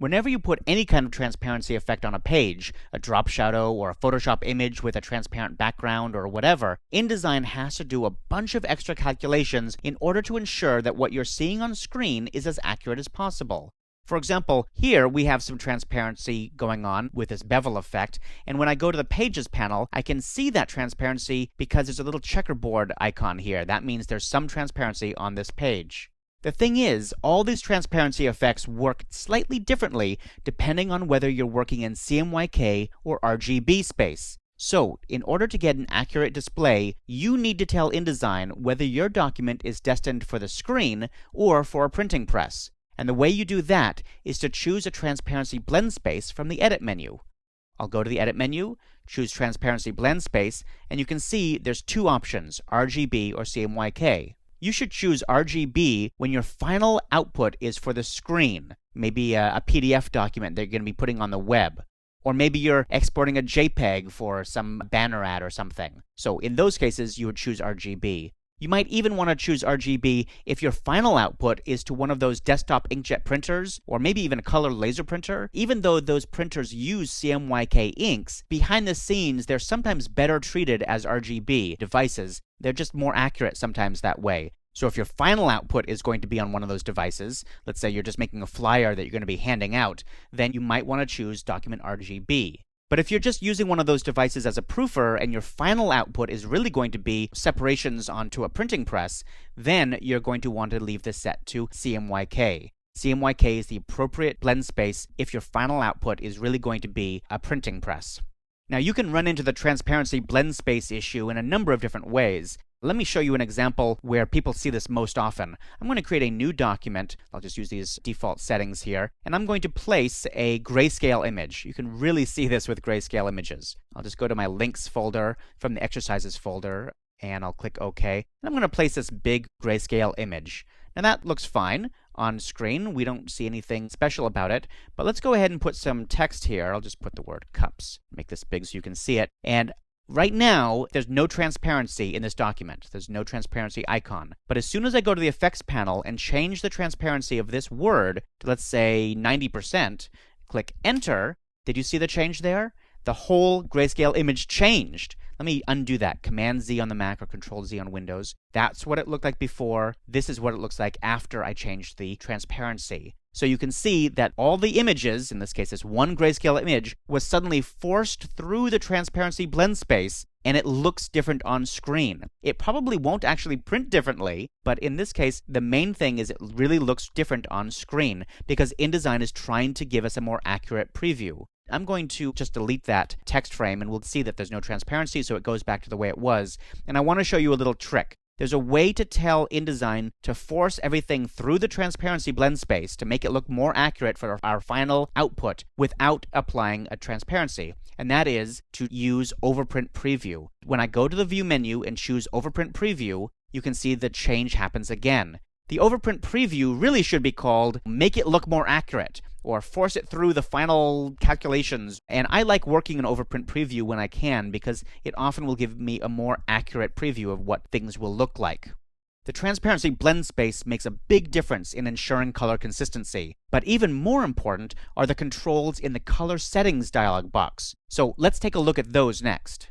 Whenever you put any kind of transparency effect on a page, a drop shadow or a Photoshop image with a transparent background or whatever, InDesign has to do a bunch of extra calculations in order to ensure that what you're seeing on screen is as accurate as possible. For example, here we have some transparency going on with this bevel effect, and when I go to the Pages panel, I can see that transparency because there's a little checkerboard icon here. That means there's some transparency on this page. The thing is, all these transparency effects work slightly differently depending on whether you're working in CMYK or RGB space. So, in order to get an accurate display, you need to tell InDesign whether your document is destined for the screen or for a printing press. And the way you do that is to choose a transparency blend space from the Edit menu. I'll go to the Edit menu, choose Transparency Blend Space, and you can see there's two options, RGB or CMYK. You should choose RGB when your final output is for the screen, maybe a PDF document that you're going to be putting on the web. Or maybe you're exporting a JPEG for some banner ad or something. So in those cases, you would choose RGB. You might even want to choose RGB if your final output is to one of those desktop inkjet printers, or maybe even a color laser printer. Even though those printers use CMYK inks, behind the scenes they're sometimes better treated as RGB devices. They're just more accurate sometimes that way. So if your final output is going to be on one of those devices, let's say you're just making a flyer that you're going to be handing out, then you might want to choose Document RGB. But if you're just using one of those devices as a proofer and your final output is really going to be separations onto a printing press, then you're going to want to leave this set to CMYK. CMYK is the appropriate blend space if your final output is really going to be a printing press. Now you can run into the transparency blend space issue in a number of different ways. Let me show you an example where people see this most often. I'm going to create a new document. I'll just use these default settings here, and I'm going to place a grayscale image. You can really see this with grayscale images. I'll just go to my links folder from the exercises folder, and I'll click OK. And I'm going to place this big grayscale image. Now that looks fine on screen. We don't see anything special about it, but let's go ahead and put some text here. I'll just put the word cups. Make this big so you can see it. And right now, there's no transparency in this document. There's no transparency icon. But as soon as I go to the effects panel and change the transparency of this word to, let's say, 90%, click Enter, did you see the change there? The whole grayscale image changed. Let me undo that. Command-Z on the Mac or Control-Z on Windows. That's what it looked like before. This is what it looks like after I changed the transparency. So you can see that all the images, in this case this one grayscale image, was suddenly forced through the transparency blend space, and it looks different on screen. It probably won't actually print differently, but in this case, the main thing is it really looks different on screen, because InDesign is trying to give us a more accurate preview. I'm going to just delete that text frame, and we'll see that there's no transparency, so it goes back to the way it was. And I want to show you a little trick. There's a way to tell InDesign to force everything through the transparency blend space to make it look more accurate for our final output without applying a transparency, and that is to use Overprint Preview. When I go to the View menu and choose Overprint Preview, you can see the change happens again. The Overprint Preview really should be called Make It Look More Accurate, or force it through the final calculations. And I like working in Overprint Preview when I can, because it often will give me a more accurate preview of what things will look like. The transparency blend space makes a big difference in ensuring color consistency, but even more important are the controls in the color settings dialog box. So let's take a look at those next.